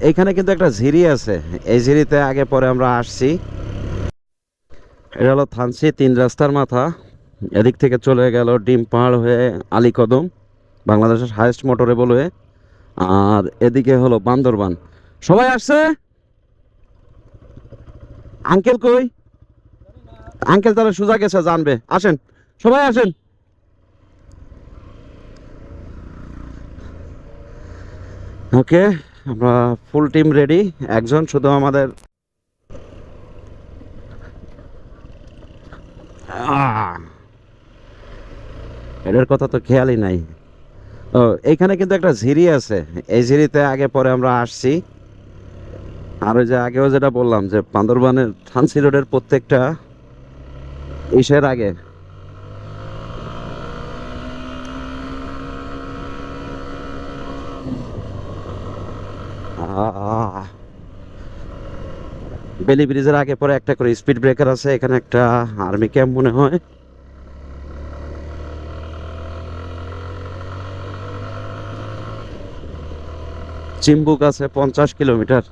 এইখানে কিন্তু একটা ঝিরি আছে, এই ঝিরিতে আগে পরে আমরা আসছি। এটা হলো থানচি 3 রাস্তার মাথা। এদিক থেকে চলে গেল ডিম পাহাড় হয়ে আলীকদম, বাংলাদেশের হাইয়েস্ট মোটরেবল হয়ে। আর এদিকে হলো বান্দরবান। সবাই আসছে? আঙ্কেল কই? আঙ্কেল তাহলে সোজা গেছে, জানবে। আসেন, সবাই আসেন। ওকে, আমরা ফুল টিম রেডি। একজন শুধু আমাদের এটার কথা তো খেয়ালই নাই। ও, এইখানে কিন্তু একটা ঝিরি আছে, এই ঝিরিতে আগে পরে আমরা আসছি। আর ওই যে আগেও যেটা বললাম যে বান্দরবানের থানচি রোডের প্রত্যেকটা ইসের আগে বেলি ব্রিজের আগে পরে একটা করে স্পিড ব্রেকার আছে। এখানে একটা আর্মি ক্যাম্প মনে হয়। চিম্বুক আছে 50 কিলোমিটার।